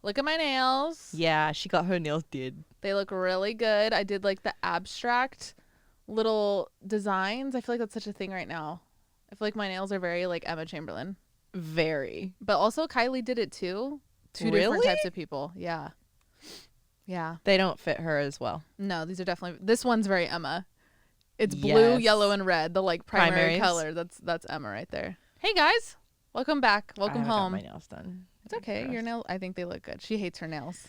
Look at my nails. Yeah, she got her nails did. They look really good. I did like the abstract little designs. I feel like that's such a thing right now. I feel like my nails are very like Emma Chamberlain. Very. But also Kylie did it too. Two different types of people. Yeah. Yeah. They don't fit her as well. No, these are definitely, this one's very Emma. It's blue, yellow, and red. The like primary color. That's Emma right there. Hey guys. Welcome back. Welcome home. I got my nails done. It's okay. Your nails, I think they look good. She hates her nails.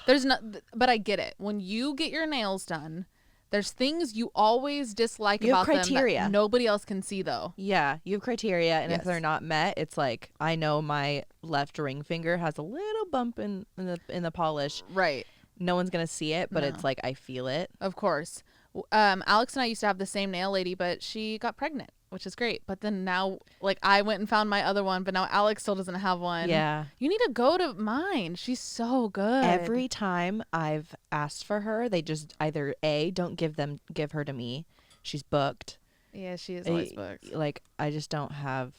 There's not, but I get it. When you get your nails done, there's things you always dislike about them that nobody else can see though. Yeah, you have criteria, and if they're not met, it's like I know my left ring finger has a little bump in the polish. Right. No one's gonna see it, but it's like I feel it. Of course. Alex and I used to have the same nail lady, but she got pregnant, which is great. But then now, like, I went and found my other one, but now Alex still doesn't have one. Yeah. You need to go to mine. She's so good. Every time I've asked for her, they just either A, don't give her to me. She's booked. Yeah, she is always booked. Like, I just don't have,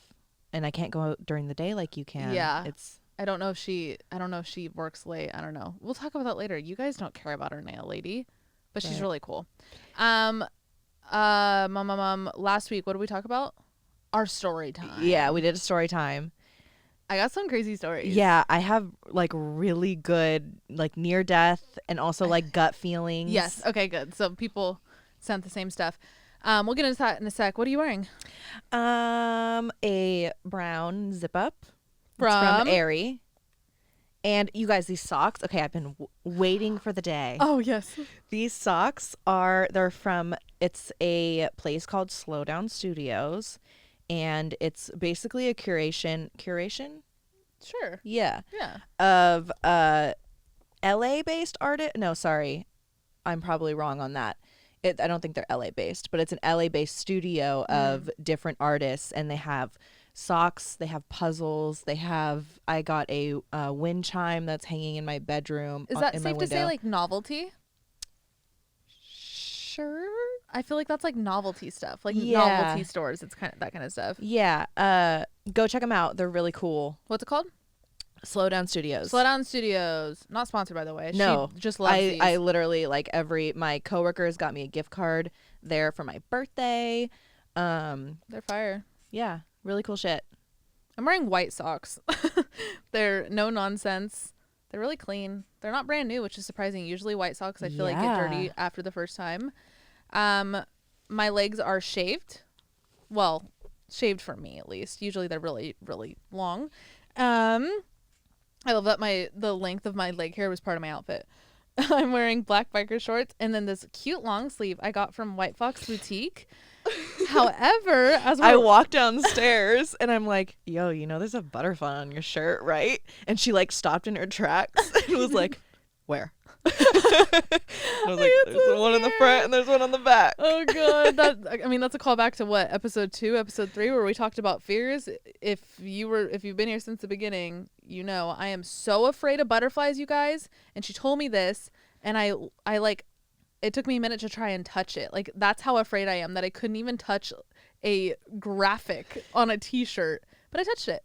and I can't go out during the day like you can. Yeah. I don't know if she works late. I don't know. We'll talk about that later. You guys don't care about our nail lady, but she's really cool. Last week, what did we talk about? Our story time. Yeah, we did a story time. I got some crazy stories. Yeah, I have like really good like near death and also like gut feelings. Yes. Okay, good. So people sent the same stuff. We'll get into that in a sec. What are you wearing? A brown zip up from Aerie. And you guys, these socks, okay, I've been waiting for the day. Oh, yes. These socks it's a place called Slow Down Studios, and it's basically a curation? Sure. Yeah. Yeah. Of LA-based artist. No, sorry. I'm probably wrong on that. I don't think they're LA-based, but it's an LA-based studio of different artists, and they have socks, they have puzzles, I got a wind chime that's hanging in my bedroom. Is that safe to say like novelty? Sure. I feel like that's like novelty stuff, like novelty stores. It's kind of that kind of stuff. Yeah. Go check them out. They're really cool. What's it called? Slow Down Studios. Slow Down Studios. Not sponsored, by the way. No. She just loves these. I literally like my coworkers got me a gift card there for my birthday. They're fire. Yeah. Really cool shit. I'm wearing white socks. They're no nonsense. They're really clean. They're not brand new, which is surprising. Usually white socks I feel like get dirty after the first time. My legs are shaved. Well, shaved for me at least. Usually they're really, really long. I love that the length of my leg hair was part of my outfit. I'm wearing black biker shorts and then this cute long sleeve I got from White Fox Boutique. However, I walked downstairs and I'm like, yo, there's a butterfly on your shirt, right? And she like stopped in her tracks and was like, where? I was like, there's one in the front and there's one on the back. Oh god, that's a callback to what, episode 2, episode 3, where we talked about fears. If you've been here since the beginning, I am so afraid of butterflies, you guys. And she told me this, and I like, it took me a minute to try and touch it. Like, that's how afraid I am that I couldn't even touch a graphic on a t-shirt, but I touched it.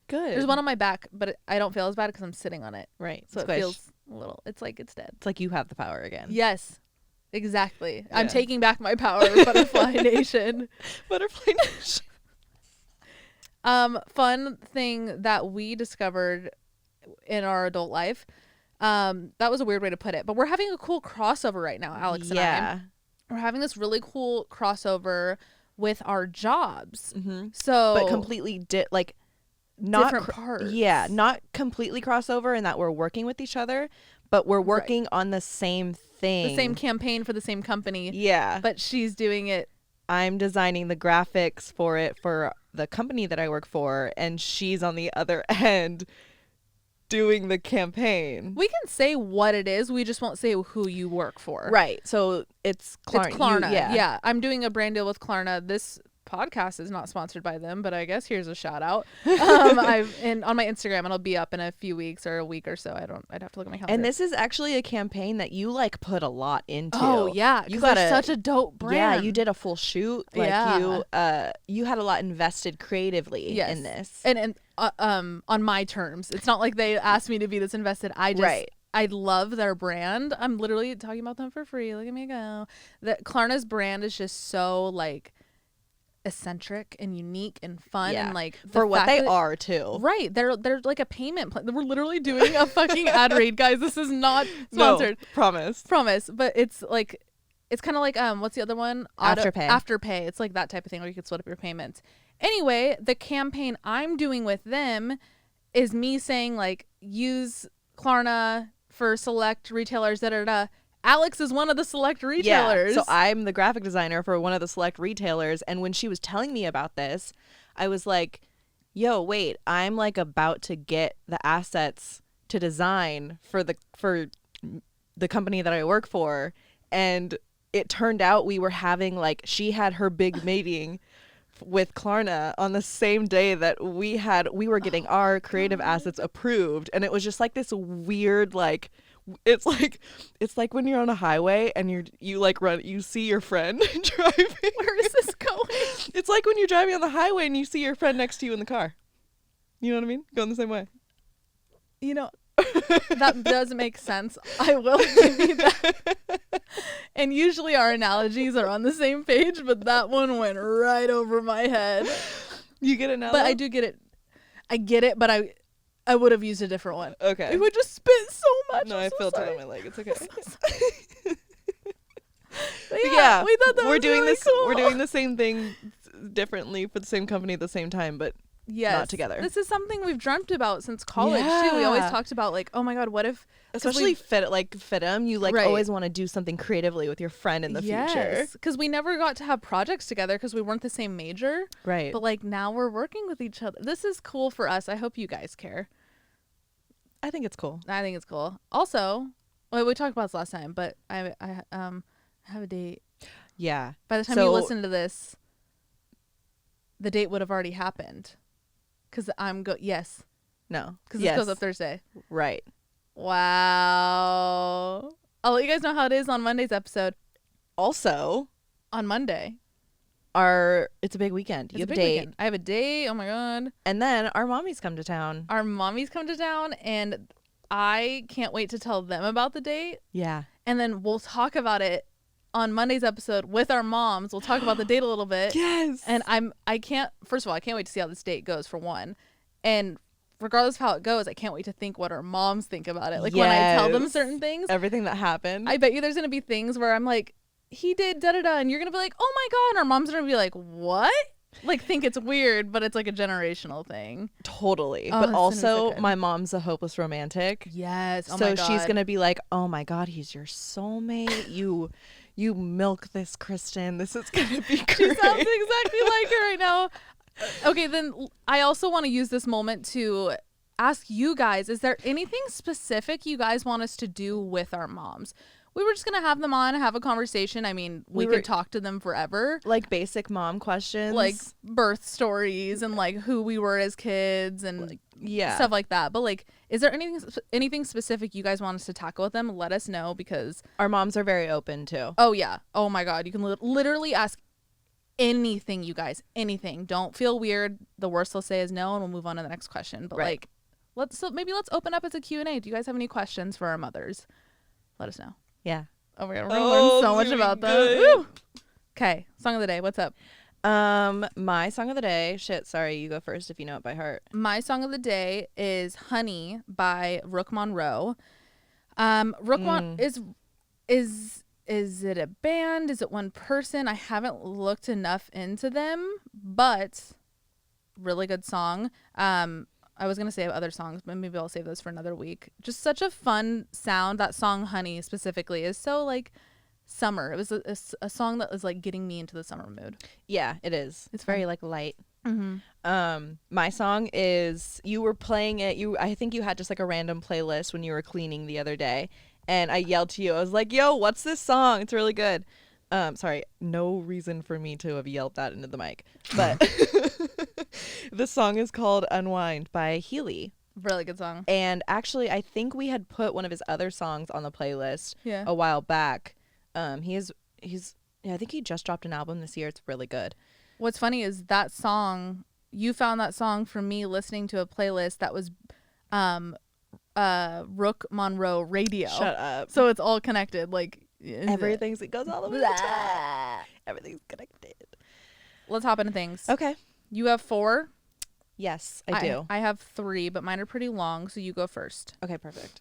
Good. There's one on my back, but I don't feel as bad because I'm sitting on it. Right. So Squish. It feels a little, it's like it's dead. It's like you have the power again. Yes, exactly. Yeah. I'm taking back my power, Butterfly Nation. Butterfly Nation. Fun thing that we discovered in our adult life. That was a weird way to put it, but we're having a cool crossover right now, Alex and I. We're having this really cool crossover with our jobs. Mm-hmm. So, but completely not different parts. Yeah, not completely crossover in that we're working with each other, but we're working on the same thing. The same campaign for the same company. Yeah. But she's doing it. I'm designing the graphics for it for the company that I work for, and she's on the other end doing the campaign. We can say what it is. We just won't say who you work for. Right. So it's Klarna. It's Klarna. Yeah. I'm doing a brand deal with Klarna. This podcast is not sponsored by them, but I guess here's a shout out. On my Instagram, it'll be up in a few weeks or a week or so. I'd have to look at my calendar. And this is actually a campaign that you like put a lot into. Oh yeah, you got such a dope brand. Yeah, you did a full shoot. Like you had a lot invested creatively in this. And on my terms. It's not like they asked me to be this invested. I love their brand. I'm literally talking about them for free. Look at me go. That Klarna's brand is just so like eccentric and unique and fun and like for what they are too. Right. They're like a payment plan. We're literally doing a fucking ad read, guys. This is not sponsored. No, promise. But it's like it's kind of like what's the other one? Afterpay. It's like that type of thing where you could split up your payments. Anyway, the campaign I'm doing with them is me saying like use Klarna for select retailers, Alex is one of the select retailers. Yeah, so I'm the graphic designer for one of the select retailers. And when she was telling me about this, I was like, yo, wait, I'm like about to get the assets to design for the company that I work for. And it turned out we were having like, she had her big meeting with Klarna on the same day that we were getting our creative assets approved. And it was just like this weird, like, it's like when you're on a highway and you see your friend driving. Where is this going? It's like when you're driving on the highway and you see your friend next to you in the car. You know what I mean? Going the same way. You know, that does make sense. I will give you that. And usually our analogies are on the same page, but that one went right over my head. You get it now? But I do get it. I get it, but I would have used a different one. Okay. It would just spit so much. No, I felt it on my leg. It's okay. Yeah, we thought that we're was doing really this. cool. We're doing the same thing differently for the same company at the same time, but not together. This is something we've dreamt about since college too. We always talked about like, oh my god, what if, especially FITM, you like always want to do something creatively with your friend in the future. Because we never got to have projects together because we weren't the same major. Right. But like now we're working with each other. This is cool for us. I hope you guys care. I think it's cool. Also, well, we talked about this last time, but I have a date. Yeah. By the time you listen to this, the date would have already happened. Because yes. No. Because this goes up Thursday. Right. Wow. I'll let you guys know how it is on Monday's episode. Also, on Monday, it's a big weekend. You have a date. Weekend. I have a date. Oh my god. And then our mommies come to town. And I can't wait to tell them about the date. Yeah. And then we'll talk about it on Monday's episode with our moms. We'll talk about the date a little bit. Yes. And first of all, I can't wait to see how this date goes for one. And regardless of how it goes, I can't wait to think what our moms think about it. Like when I tell them certain things. Everything that happened. I bet you there's going to be things where I'm like, he did da-da-da. And you're going to be like, oh my God. And our mom's going to be like, what? Like think it's weird, but it's like a generational thing. Totally. But also my mom's a hopeless romantic. Yes. Oh so she's going to be like, oh my God, he's your soulmate. You milk this, Kristen. This is going to be great. She sounds exactly like her right now. Okay, then I also want to use this moment to ask you guys, is there anything specific you guys want us to do with our moms? We were just going to have them on, have a conversation. I mean, we could talk to them forever. Like basic mom questions. Like birth stories and like who we were as kids and stuff like that. But like, is there anything specific you guys want us to tackle with them? Let us know because our moms are very open too. Oh yeah. Oh my God. You can literally ask anything, you guys. Anything. Don't feel weird. The worst they'll say is no and we'll move on to the next question. But like, let's open up as a Q&A. Do you guys have any questions for our mothers? Let us know. Yeah. Oh my God, we're gonna learn so much about them. Okay, song of the day. What's up? My song of the day. Shit, sorry, you go first if you know it by heart. My song of the day is "Honey" by Rook Monroe. Rook is it a band? Is it one person? I haven't looked enough into them, but really good song. I was going to say other songs, but maybe I'll save those for another week. Just such a fun sound. That song, Honey, specifically, is so, like, summer. It was a song that was, like, getting me into the summer mood. Yeah, it is. It's very, like, light. Mm-hmm. My song is, you were playing it. I think you had just, like, a random playlist when you were cleaning the other day. And I yelled to you. I was like, yo, what's this song? It's really good. Sorry, no reason for me to have yelled that into the mic. But the song is called Unwind by Healy. Really good song. And actually, I think we had put one of his other songs on the playlist a while back. I think he just dropped an album this year. It's really good. What's funny is that song you found that song from me listening to a playlist that was Rook Monroe radio. Shut up. So it's all connected. Like Everything's, it goes all the way to the top. Everything's connected. Let's hop into things. Okay. You have 4. Yes, I do. I have 3, but mine are pretty long, so you go first. Okay, perfect.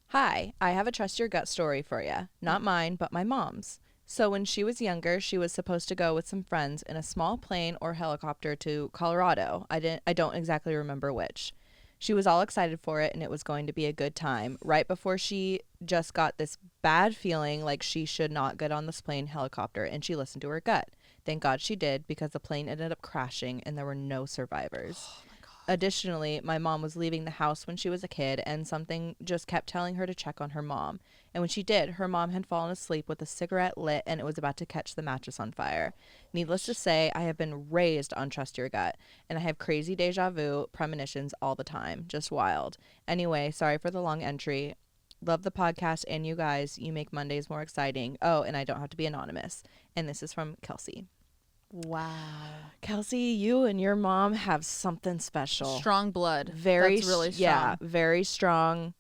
Hi, I have a trust your gut story for you. Not mine, but my mom's. So when she was younger, she was supposed to go with some friends in a small plane or helicopter to Colorado. I don't exactly remember which. She was all excited for it and it was going to be a good time. Right before she just got this bad feeling like she should not get on this plane helicopter, and she listened to her gut. Thank God she did, because the plane ended up crashing and there were no survivors. Oh my God. Additionally, my mom was leaving the house when she was a kid and something just kept telling her to check on her mom. And when she did, her mom had fallen asleep with a cigarette lit and it was about to catch the mattress on fire. Needless to say, I have been raised on trust your gut and I have crazy deja vu premonitions all the time. Just wild. Anyway, sorry for the long entry. Love the podcast and you guys. You make Mondays more exciting. Oh, and I don't have to be anonymous. And this is from Kelsey. Wow. Kelsey, you and your mom have something special. Strong blood. Very, that's really strong. Yeah, very strong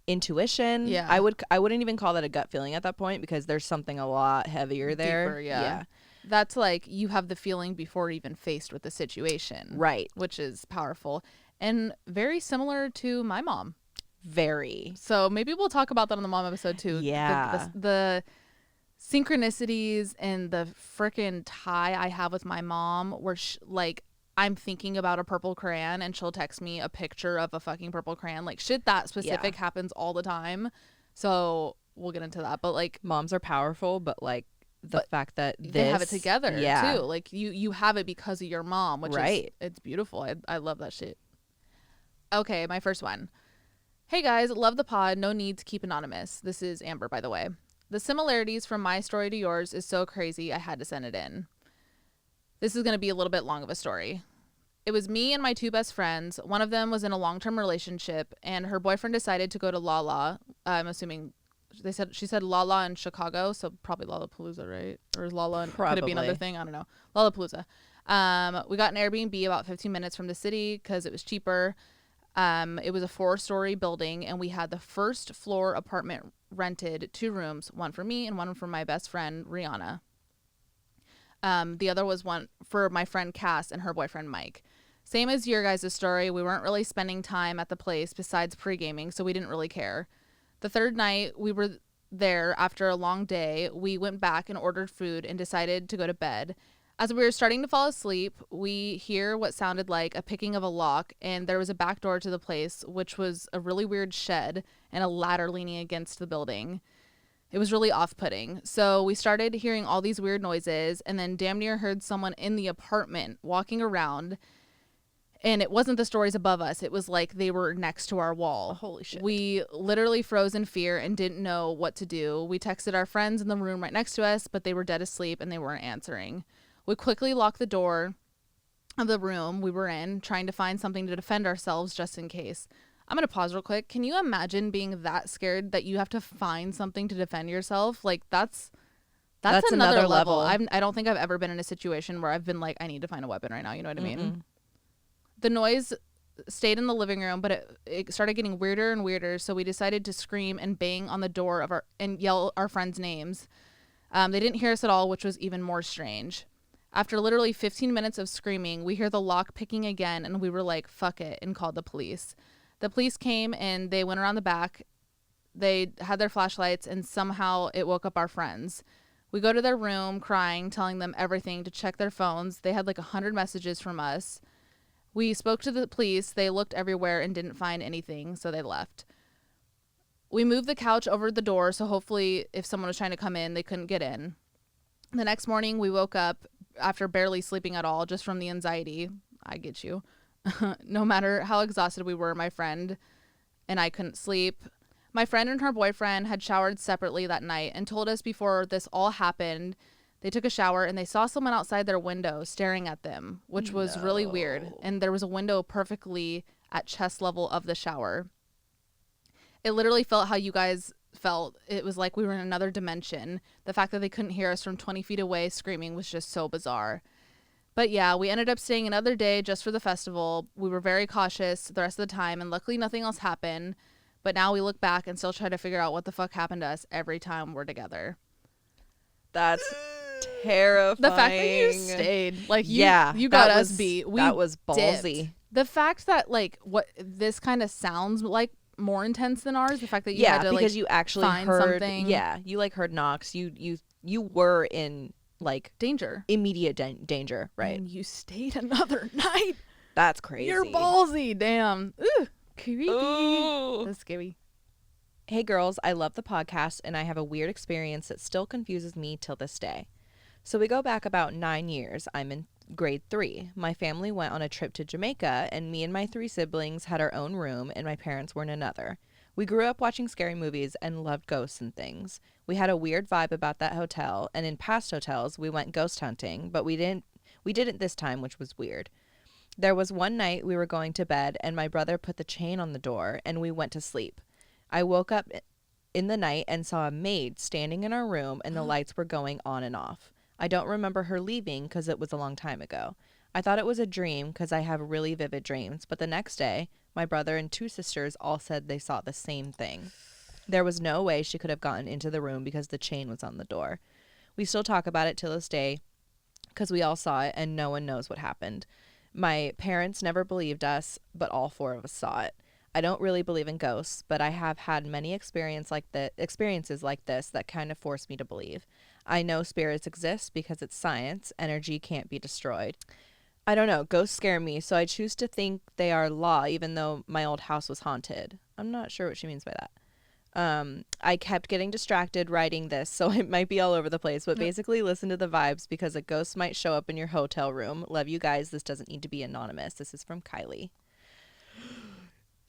intuition. Yeah. I wouldn't even call that a gut feeling at that point, because there's something a lot heavier there. Deeper, yeah. That's like you have the feeling before even faced with the situation. Right. Which is powerful and very similar to my mom. Very. So maybe we'll talk about that on the mom episode too. Yeah. The synchronicities and the freaking tie I have with my mom, where like I'm thinking about a purple crayon and she'll text me a picture of a fucking purple crayon. Like shit that specific happens all the time. So we'll get into that. But like moms are powerful, but like the fact that they have it together too. Like you have it because of your mom, which is it's beautiful. I love that shit. Okay, my first one. Hey guys, love the pod. No need to keep anonymous. This is Amber, by the way. The similarities from my story to yours is so crazy I had to send it in. This is going to be a little bit long of a story. It was me and my 2 best friends. One of them was in a long-term relationship, and her boyfriend decided to go to La. I'm assuming she said La in Chicago, so probably Lollapalooza, right? Or is Lala could it be another thing? I don't know. Lollapalooza. We got an Airbnb about 15 minutes from the city because it was cheaper. It was a 4-story building, and we had the first floor apartment rented, 2 rooms, one for me and one for my best friend Rihanna. The other was one for my friend Cass and her boyfriend Mike. Same as your guys' story, we weren't really spending time at the place besides pre-gaming, so we didn't really care. The 3rd night we were there after a long day, we went back and ordered food and decided to go to bed. As we were starting to fall asleep, we hear what sounded like a picking of a lock, and there was a back door to the place, which was a really weird shed and a ladder leaning against the building. It was really off-putting. So we started hearing all these weird noises, and then damn near heard someone in the apartment walking around, and it wasn't the stories above us. It was like they were next to our wall. Oh, holy shit. We literally froze in fear and didn't know what to do. We texted our friends in the room right next to us, but they were dead asleep and they weren't answering. We quickly locked the door of the room we were in, trying to find something to defend ourselves just in case. I'm going to pause real quick. Can you imagine being that scared that you have to find something to defend yourself? Like that's another level. I don't think I've ever been in a situation where I've been like, I need to find a weapon right now. You know what I mean? The noise stayed in the living room, but it started getting weirder and weirder. So we decided to scream and bang on the door and yell our friends' names. They didn't hear us at all, which was even more strange. After literally 15 minutes of screaming, we hear the lock picking again, and we were like, fuck it, and called the police. The police came, and they went around the back. They had their flashlights, and somehow it woke up our friends. We go to their room crying, telling them everything, to check their phones. They had like 100 messages from us. We spoke to the police. They looked everywhere and didn't find anything, so they left. We moved the couch over the door, so hopefully if someone was trying to come in, they couldn't get in. The next morning, we woke up after barely sleeping at all, just from the anxiety. I get you. No matter how exhausted we were, my friend and I couldn't sleep. My friend and her boyfriend had showered separately that night and told us before this all happened, they took a shower and they saw someone outside their window staring at them, which was really weird. And there was a window perfectly at chest level of the shower. It literally felt how you guys felt. It was like we were in another dimension. The fact that they couldn't hear us from 20 feet away screaming was just so bizarre. But yeah, we ended up staying another day just for the festival. We were very cautious the rest of the time, and luckily nothing else happened. But now we look back and still try to figure out what the fuck happened to us every time we're together. That's terrifying. The fact that you stayed, like, you got us beat. That was ballsy. Dipped. The fact that, like, what this kind of sounds like more intense than ours. The fact that you had to, because like, you actually find heard something. Yeah, you like heard knocks. You were in like danger, immediate danger, right? And you stayed another night. That's crazy. You're ballsy. Damn. Ooh, creepy. Ooh. That's scary. Hey girls, I love the podcast and I have a weird experience that still confuses me till this day. So we go back about 9 years. I'm in grade 3. My family went on a trip to Jamaica and me and my 3 siblings had our own room and my parents were in another. We grew up watching scary movies and loved ghosts and things. We had a weird vibe about that hotel, and in past hotels we went ghost hunting, but we didn't this time, which was weird. There was one night we were going to bed and my brother put the chain on the door and we went to sleep. I woke up in the night and saw a maid standing in our room and the lights were going on and off. I don't remember her leaving because it was a long time ago. I thought it was a dream because I have really vivid dreams, but the next day, my brother and 2 sisters all said they saw the same thing. There was no way she could have gotten into the room because the chain was on the door. We still talk about it till this day because we all saw it and no one knows what happened. My parents never believed us, but all 4 of us saw it. I don't really believe in ghosts, but I have had many experiences like this that kind of force me to believe. I know spirits exist because it's science. Energy can't be destroyed. I don't know. Ghosts scare me, so I choose to think they are law, even though my old house was haunted. I'm not sure what she means by that. I kept getting distracted writing this, so it might be all over the place, but basically listen to the vibes because a ghost might show up in your hotel room. Love you guys. This doesn't need to be anonymous. This is from Kylie.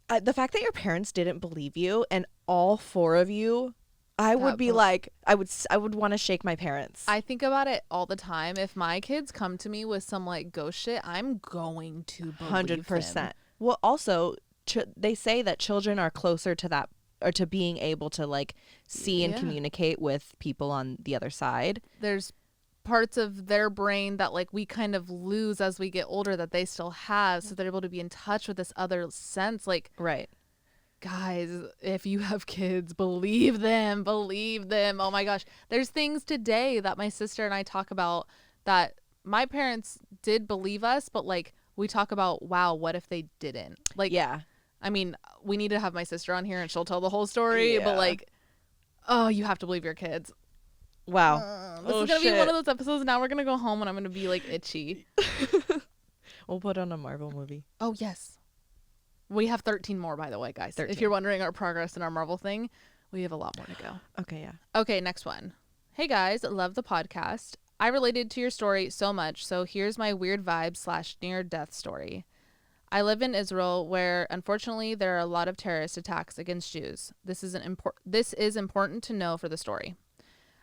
The fact that your parents didn't believe you and all 4 of you, I would be like, I would want to shake my parents. I think about it all the time. If my kids come to me with some like ghost shit, I'm going to believe 100%. Them. Well, also, they say that children are closer to that, or to being able to like see and communicate with people on the other side. There's parts of their brain that like we kind of lose as we get older that they still have, so they're able to be in touch with this other sense. Like, right, guys, if you have kids, believe them. Oh my gosh, there's things today that my sister and I talk about that my parents did believe us, but like we talk about, wow, what if they didn't? Like, yeah, I mean, we need to have my sister on here and she'll tell the whole story, but like, oh, you have to believe your kids. Wow. This is going to be one of those episodes. Now we're going to go home and I'm going to be like itchy. We'll put on a Marvel movie. Oh, yes. We have 13 more, by the way, guys. 13. If you're wondering our progress in our Marvel thing, we have a lot more to go. Okay, yeah. Okay, next one. Hey, guys. Love the podcast. I related to your story so much, so here's my weird vibe / near-death story. I live in Israel where, unfortunately, there are a lot of terrorist attacks against Jews. This is important to know for the story.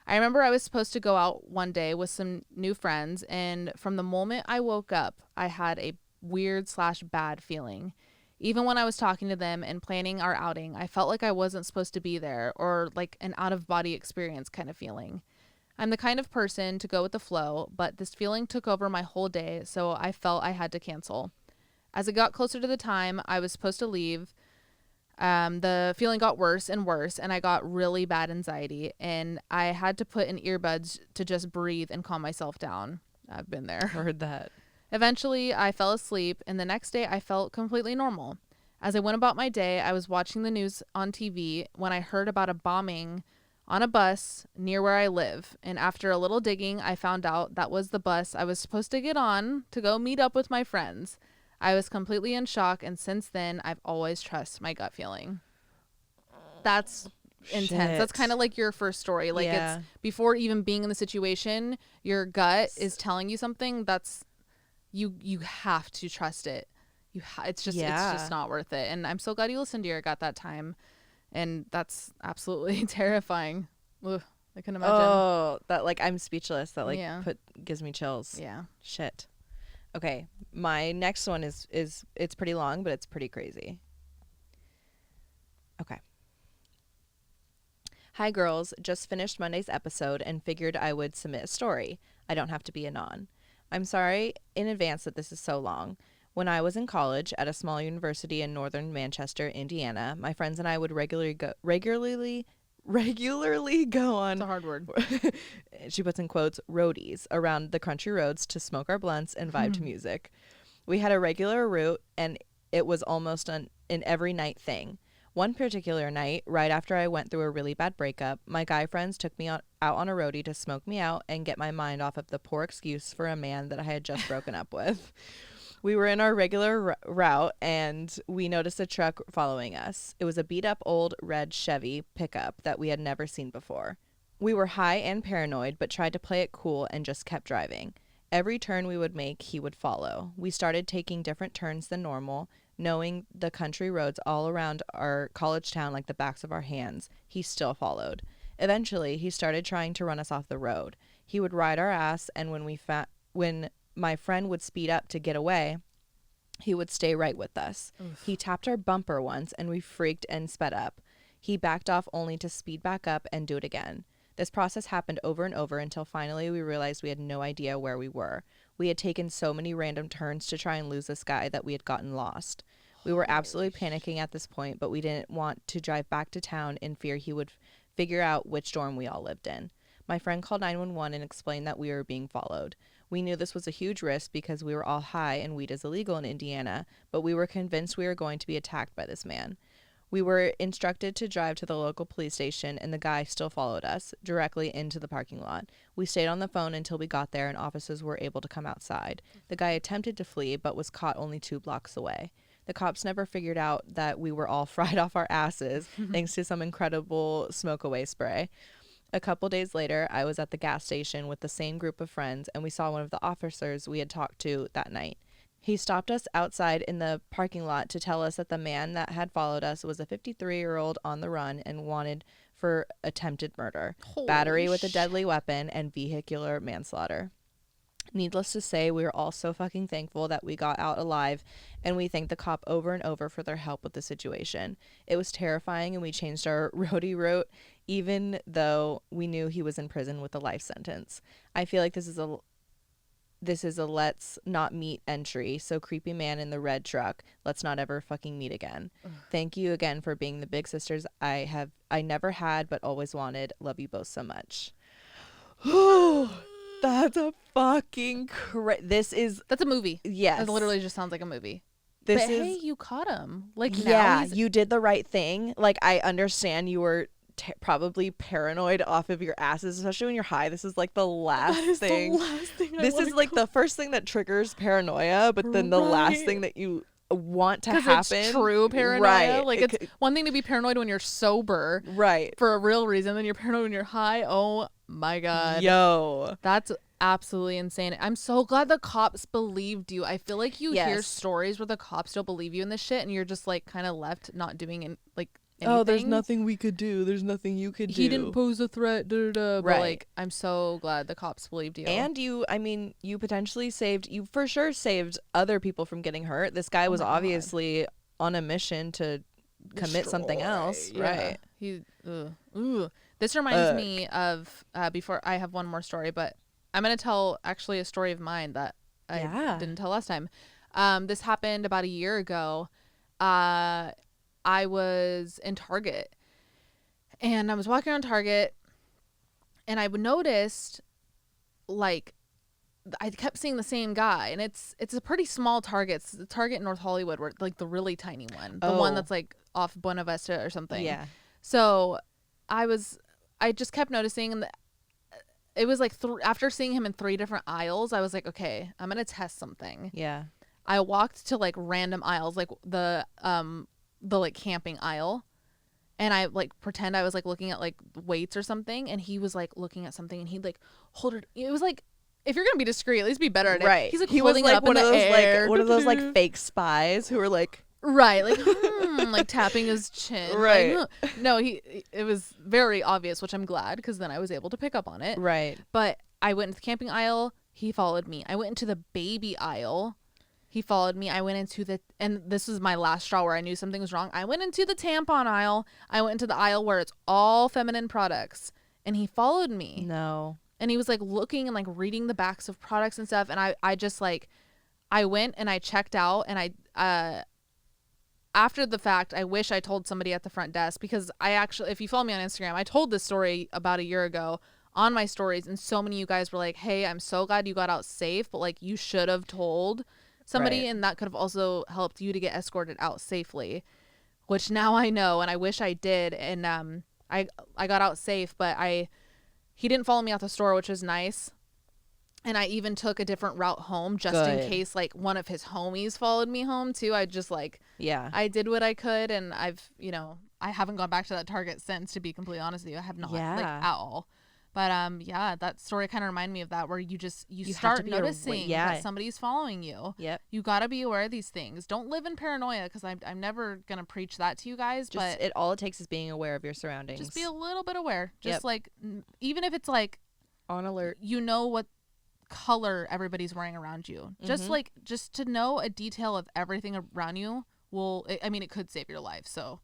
I remember I was supposed to go out one day with some new friends, and from the moment I woke up, I had a weird / bad feeling. Even when I was talking to them and planning our outing, I felt like I wasn't supposed to be there, or like an out-of-body experience kind of feeling. I'm the kind of person to go with the flow, but this feeling took over my whole day, so I felt I had to cancel. As it got closer to the time I was supposed to leave, the feeling got worse and worse, and I got really bad anxiety, and I had to put in earbuds to just breathe and calm myself down. I've been there. Heard that. Eventually, I fell asleep, and the next day I felt completely normal. As I went about my day, I was watching the news on TV when I heard about a bombing on a bus near where I live, and after a little digging, I found out that was the bus I was supposed to get on to go meet up with my friends. I was completely in shock, and since then, I've always trusted my gut feeling. That's intense. Shit. That's kind of like your first story. Like, it's before even being in the situation, your gut is telling you something. That's you have to trust it. It's just not worth it. And I'm so glad you listened to your gut that time. And that's absolutely terrifying. Ugh, I can imagine. Oh, that like I'm speechless. That like gives me chills. Yeah. Shit. Okay, my next one is it's pretty long, but it's pretty crazy. Okay. Hi girls, just finished Monday's episode and figured I would submit a story. I don't have to be anon. I'm sorry in advance that this is so long. When I was in college at a small university in northern Manchester, Indiana, my friends and I would regularly go It's a on, hard word. she puts in quotes, roadies around the country roads to smoke our blunts and vibe to music. We had a regular route, and it was almost an every night thing. One particular night, right after I went through a really bad breakup, my guy friends took me out on a roadie to smoke me out and get my mind off of the poor excuse for a man that I had just broken up with. We were in our regular route, and we noticed a truck following us. It was a beat-up old red Chevy pickup that we had never seen before. We were high and paranoid, but tried to play it cool and just kept driving. Every turn we would make, he would follow. We started taking different turns than normal, knowing the country roads all around our college town like the backs of our hands. He still followed. Eventually, he started trying to run us off the road. He would ride our ass, and when my friend would speed up to get away, he would stay right with us. Oof. He tapped our bumper once, and we freaked and sped up. He backed off only to speed back up and do it again. This process happened over and over until finally we realized we had no idea where we were. We had taken so many random turns to try and lose this guy that we had gotten lost. We were absolutely panicking at this point, but we didn't want to drive back to town in fear he would figure out which dorm we all lived in. My friend called 911 and explained that we were being followed. We knew this was a huge risk because we were all high and weed is illegal in Indiana, but we were convinced we were going to be attacked by this man. We were instructed to drive to the local police station, and the guy still followed us directly into the parking lot. We stayed on the phone until we got there and officers were able to come outside. The guy attempted to flee but was caught only 2 blocks away. The cops never figured out that we were all fried off our asses thanks to some incredible smoke away spray. A couple days later, I was at the gas station with the same group of friends, and we saw one of the officers we had talked to that night. He stopped us outside in the parking lot to tell us that the man that had followed us was a 53-year-old on the run and wanted for attempted murder, battery with a deadly weapon, and vehicular manslaughter. Needless to say, we were all so fucking thankful that we got out alive, and we thanked the cop over and over for their help with the situation. It was terrifying, and we changed our roadie route, even though we knew he was in prison with a life sentence. I feel like this is a let's not meet entry, so creepy man in the red truck, let's not ever fucking meet again. Thank you again for being the big sisters I never had but always wanted. Love you both so much. That's a fucking that's a movie. Yes. It literally just sounds like a movie. Hey, you caught him. Like, yeah, you did the right thing. Like, I understand you were probably paranoid off of your asses, especially when you're high. This is like the last thing. This is like the first thing that triggers paranoia, but then the last thing that you want to happen. It's true paranoia. Right. Like, it's one thing to be paranoid when you're sober, right, for a real reason, then you're paranoid when you're high. Oh my god, yo, that's absolutely insane. I'm so glad the cops believed you. I feel like you hear stories where the cops don't believe you in this shit, and you're just like kind of left not doing anything. Oh, there's nothing we could do. There's nothing you could do. He didn't pose a threat. But right. Like, I'm so glad the cops believed you. And you potentially for sure saved other people from getting hurt. This guy was obviously on a mission to commit something else. Yeah. Right. This reminds me of, before I have one more story, but I'm going to tell actually a story of mine that I didn't tell last time. This happened about a year ago. I was in Target, and I was walking around Target, and I noticed, like, I kept seeing the same guy, and it's a pretty small Target. It's the Target in North Hollywood, where, like, the really tiny one, the one that's like off Buena Vista or something. Yeah. So I just kept noticing, and it was like after seeing him in 3 different aisles, I was like, okay, I'm gonna test something. Yeah. I walked to like random aisles, like the like camping aisle, and I like pretend I was like looking at like weights or something, and he was like looking at something, and he'd like hold it. It was like, if you're gonna be discreet, at least be better at it. Right. He's like he holding was like it up one in of the those air. like one of those like fake spies who were like right, like like tapping his chin. Right. Like, no, it was very obvious, which I'm glad, because then I was able to pick up on it. Right. But I went into the camping aisle. He followed me. I went into the baby aisle. He followed me. I went into and this was my last straw where I knew something was wrong. I went into the tampon aisle. I went into the aisle where it's all feminine products, and he followed me. No. And he was like looking and like reading the backs of products and stuff. And I just like, I went and I checked out, and after the fact, I wish I told somebody at the front desk, because I actually, if you follow me on Instagram, I told this story about a year ago on my stories, and so many of you guys were like, hey, I'm so glad you got out safe, but like you should have told somebody, Right. and that could have also helped you to get escorted out safely, which now I know, and I wish I did. And I got out safe, but he didn't follow me out the store, which was nice. And I even took a different route home just Good. in case like one of his homies followed me home too. I just like, Yeah. I did what I could, and I've, I haven't gone back to that Target since, to be completely honest with you. I have not, like, at all. But yeah, that story kind of reminded me of that, where you start noticing that somebody's following you. Yep. You got to be aware of these things. Don't live in paranoia, because I'm never going to preach that to you guys. But all it takes is being aware of your surroundings. Just be a little bit aware. Just like, even if it's like on alert, what color everybody's wearing around you. Just to know a detail of everything around you it could save your life. So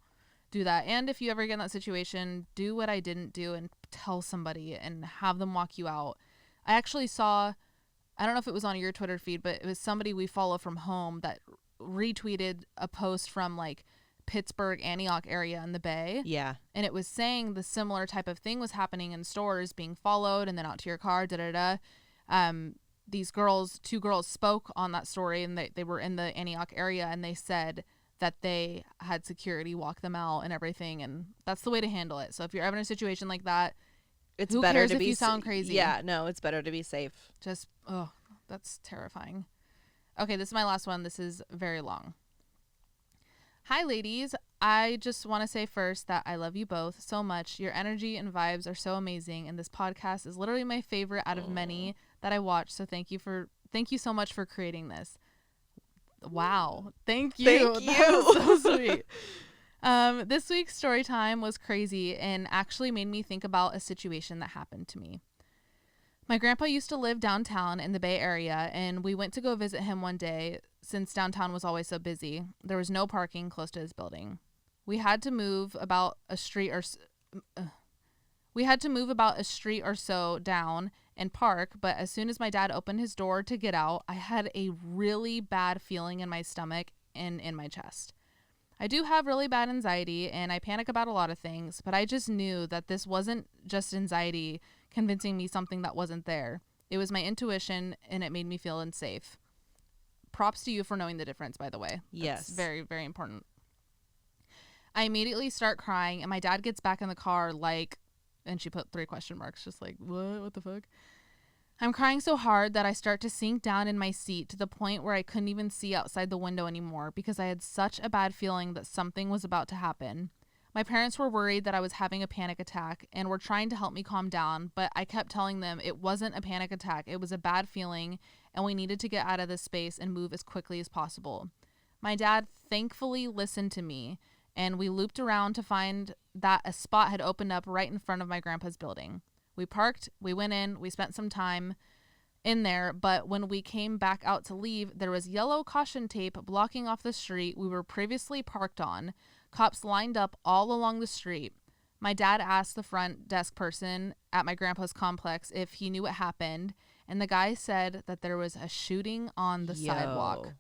do that. And if you ever get in that situation, do what I didn't do and tell somebody and have them walk you out. I actually saw, I don't know if it was on your Twitter feed, but it was somebody we follow from home that retweeted a post from like Pittsburgh, Antioch area in the Bay. Yeah. And it was saying the similar type of thing was happening in stores, being followed and then out to your car, these two girls spoke on that story, and they were in the Antioch area, and they said that they had security walk them out and everything, and that's the way to handle it. So if you're ever in a situation like that, it's who better cares to if be you sound crazy? Yeah, no, it's better to be safe. Just, oh, that's terrifying. Okay, this is my last one. This is very long. Hi, ladies. I just want to say first that I love you both so much. Your energy and vibes are so amazing, and this podcast is literally my favorite out of many that I watch. So thank you so much for creating this. Wow. Thank you. That was so sweet. This week's story time was crazy and actually made me think about a situation that happened to me. My grandpa used to live downtown in the Bay Area, and we went to go visit him one day since downtown was always so busy. There was no parking close to his building. We had to move about a street or so down and park, but as soon as my dad opened his door to get out, I had a really bad feeling in my stomach and in my chest. I do have really bad anxiety, and I panic about a lot of things, but I just knew that this wasn't just anxiety convincing me something that wasn't there. It was my intuition, and it made me feel unsafe. Props to you for knowing the difference, by the way. Yes. That's very, very important. I immediately start crying, and my dad gets back in the car and she put 3 question marks, just like, what the fuck? I'm crying so hard that I start to sink down in my seat to the point where I couldn't even see outside the window anymore because I had such a bad feeling that something was about to happen. My parents were worried that I was having a panic attack and were trying to help me calm down, but I kept telling them it wasn't a panic attack. It was a bad feeling, and we needed to get out of this space and move as quickly as possible. My dad thankfully listened to me, and we looped around to find that a spot had opened up right in front of my grandpa's building. We parked, we went in, we spent some time in there, but when we came back out to leave, there was yellow caution tape blocking off the street we were previously parked on. Cops lined up all along the street. My dad asked the front desk person at my grandpa's complex if he knew what happened, and the guy said that there was a shooting on the sidewalk.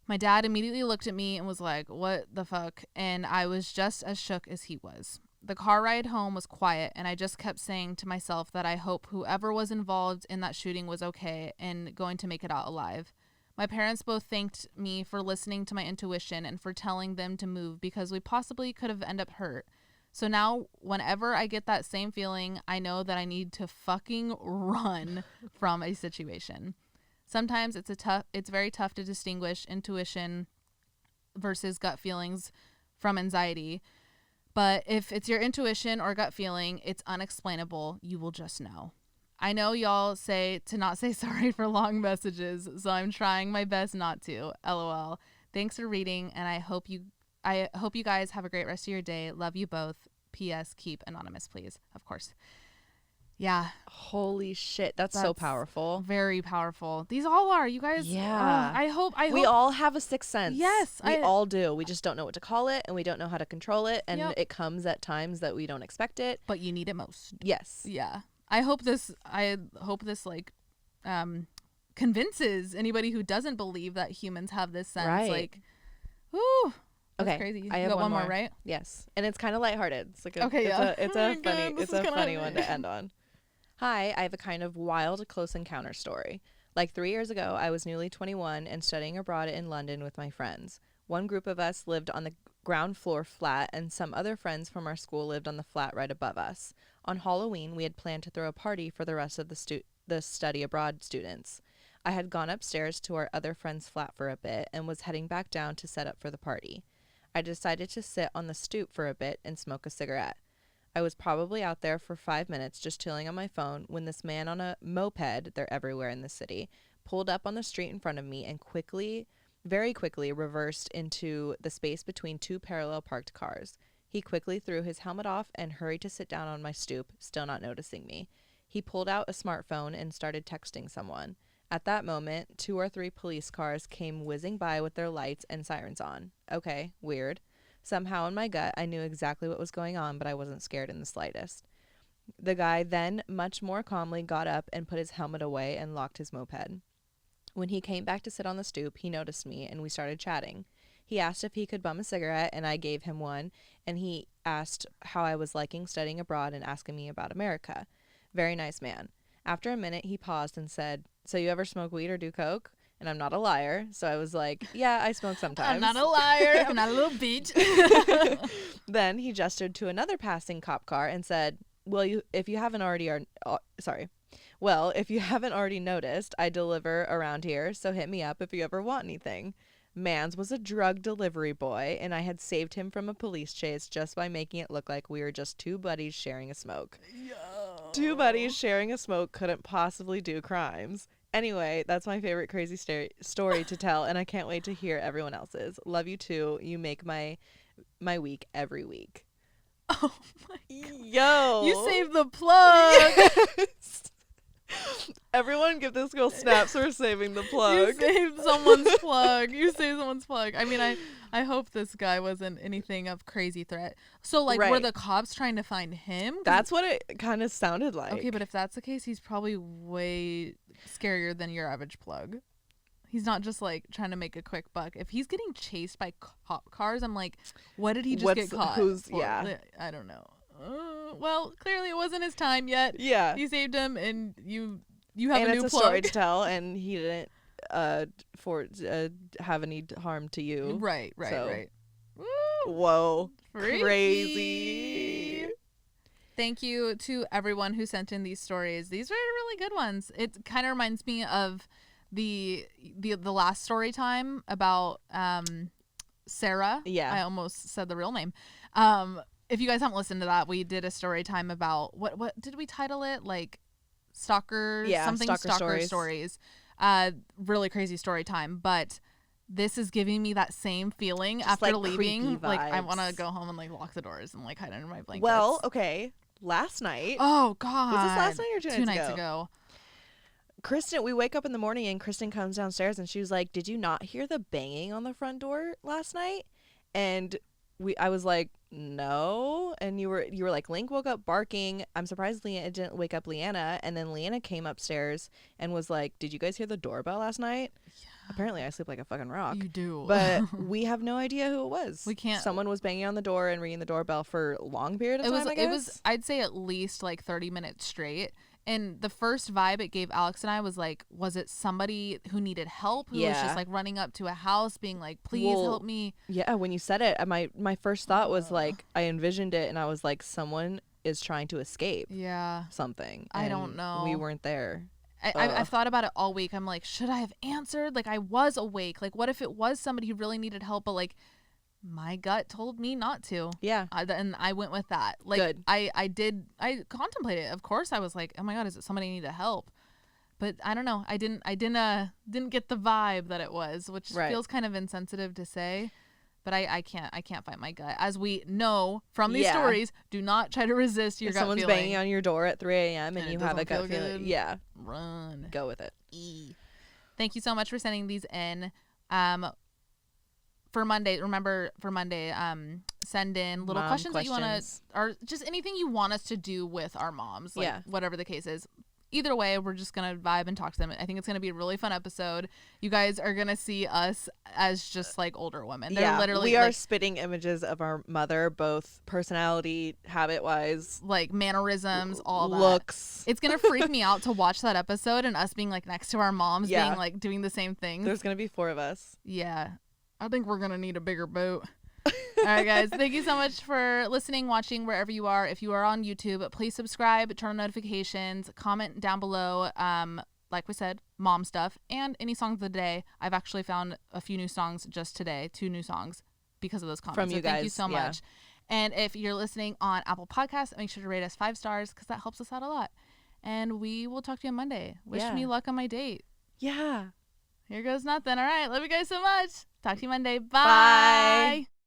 My dad immediately looked at me and was like, what the fuck? And I was just as shook as he was. The car ride home was quiet, and I just kept saying to myself that I hope whoever was involved in that shooting was okay and going to make it out alive. My parents both thanked me for listening to my intuition and for telling them to move because we possibly could have ended up hurt. So now, whenever I get that same feeling, I know that I need to fucking run from a situation. Sometimes it's very tough to distinguish intuition versus gut feelings from anxiety. But if it's your intuition or gut feeling, it's unexplainable. You will just know. I know y'all say to not say sorry for long messages, so I'm trying my best not to. LOL. Thanks for reading, and I hope you guys have a great rest of your day. Love you both. P.S. Keep anonymous, please. Of course. Yeah. Holy shit. That's so powerful. Very powerful. These all are. You guys. Yeah. I hope. We all have a sixth sense. Yes. We all do. We just don't know what to call it, and we don't know how to control it. And it comes at times that we don't expect it. But you need it most. Yes. Yeah. I hope this like convinces anybody who doesn't believe that humans have this sense. Right. Like, whoo, that's Okay, crazy. I You have got one more, more, right? Yes, and it's kind of lighthearted. It's like a, Okay, yeah. it's Oh a my God, funny, this it's is a kinda funny heavy. one to end on. Hi, I have a kind of wild close encounter story. Like 3 years ago, I was newly 21 and studying abroad in London with my friends. One group of us lived on the ground floor flat, and some other friends from our school lived on the flat right above us. On Halloween, we had planned to throw a party for the rest of the study abroad students. I had gone upstairs to our other friend's flat for a bit and was heading back down to set up for the party. I decided to sit on the stoop for a bit and smoke a cigarette. I was probably out there for 5 minutes just chilling on my phone when this man on a moped, they're everywhere in the city, pulled up on the street in front of me and very quickly reversed into the space between two parallel parked cars. He quickly threw his helmet off and hurried to sit down on my stoop, still not noticing me. He pulled out a smartphone and started texting someone. At that moment, 2 or 3 police cars came whizzing by with their lights and sirens on. Okay, weird. Somehow in my gut, I knew exactly what was going on, but I wasn't scared in the slightest. The guy then, much more calmly, got up and put his helmet away and locked his moped. When he came back to sit on the stoop, he noticed me and we started chatting. He asked if he could bum a cigarette, and I gave him one, and he asked how I was liking studying abroad and asking me about America. Very nice man. After a minute, he paused and said, "So you ever smoke weed or do coke?" And I'm not a liar, so I was like, "Yeah, I smoke sometimes." I'm not a liar. I'm not a little bitch. Then he gestured to another passing cop car and said, "Well, if you haven't already noticed, I deliver around here, so hit me up if you ever want anything." Mans was a drug delivery boy, and I had saved him from a police chase just by making it look like we were just two buddies sharing a smoke. Yo. Two buddies sharing a smoke couldn't possibly do crimes. Anyway, that's my favorite crazy story to tell, and I can't wait to hear everyone else's. Love you too. You make my week every week. Oh my God. Yo. You saved the plug. Yes. Everyone give this girl snaps for saving the plug. You saved someone's plug. You saved someone's plug. I mean, I hope this guy wasn't anything of crazy threat. So, like, were Right. the cops trying to find him? That's what it kind of sounded like. Okay, but if that's the case, he's probably way scarier than your average plug. He's not just, like, trying to make a quick buck. If he's getting chased by cop cars, I'm like, what did he just get caught for? Yeah. I don't know. Well, clearly it wasn't his time yet. Yeah. You saved him, and you have and a new it's a plug. story to tell, and he didn't have any harm to you. Right. Woo! Whoa. Freaky. Crazy. Thank you to everyone who sent in these stories. These are really good ones. It kind of reminds me of the last story time about Sarah. Yeah. I almost said the real name. If you guys haven't listened to that, we did a story time about what did we title it? Like stalker stories. Really crazy story time, but this is giving me that same feeling Just after like leaving. creepy Like I vibes. want to go home and like lock the doors and like hide under my blankets. Well, okay. Last night. Oh God. Was this last night or 2 nights ago? 2 nights ago. Kristen, we wake up in the morning and Kristen comes downstairs and she was like, "Did you not hear the banging on the front door last night?" And I was like, "No." And you were like, "Link woke up barking." I'm surprised Leanna didn't wake up Leanna. And then Leanna came upstairs and was like, "Did you guys hear the doorbell last night?" Yeah. Apparently I sleep like a fucking rock. You do. But we have no idea who it was. We can't. Someone was banging on the door and ringing the doorbell for a long period of time, I guess. It was I'd say at least like 30 minutes straight. And the first vibe it gave Alex and I was like, was it somebody who needed help? Who was just like running up to a house being like, "Please help me." Yeah, when you said it, my first thought was like, I envisioned it and I was like, someone is trying to escape Yeah. something. I don't and know. We weren't there. I've thought about it all week. I'm like, should I have answered? Like, I was awake. Like, what if it was somebody who really needed help, but like my gut told me not to. Yeah. And I went with that. Like, Good. I contemplated it. Of course I was like, oh my God, is it somebody need to help? But I don't know. I didn't get the vibe that it was, which feels kind of insensitive to say. But I can't fight my gut. As we know from these stories, do not try to resist your gut feeling. If someone's banging on your door at 3 a.m. and you have a gut feeling, run. Go with it. Thank you so much for sending these in. For Monday, send in little Mom questions that you want questions. to, or just anything you want us to do with our moms, like Yeah. whatever the case is. Either way, we're just going to vibe and talk to them. I think it's going to be a really fun episode. You guys are going to see us as just like older women. They're literally, we are like, spitting images of our mother, both personality, habit-wise, like mannerisms, all that. looks. It's going to freak me out to watch that episode and us being like next to our moms, Yeah. being like doing the same things. There's going to be 4 of us. Yeah. I think we're going to need a bigger boat. All right, guys. Thank you so much for listening, watching, wherever you are. If you are on YouTube, please subscribe, turn on notifications, comment down below. Like we said, mom stuff and any songs of the day. I've actually found a few new songs just today, 2 new songs because of those comments. From you guys. Thank you so much. And if you're listening on Apple Podcasts, make sure to rate us 5 stars because that helps us out a lot. And we will talk to you on Monday. Wish me luck on my date. Yeah. Here goes nothing. All right. Love you guys so much. Talk to you Monday. Bye. Bye.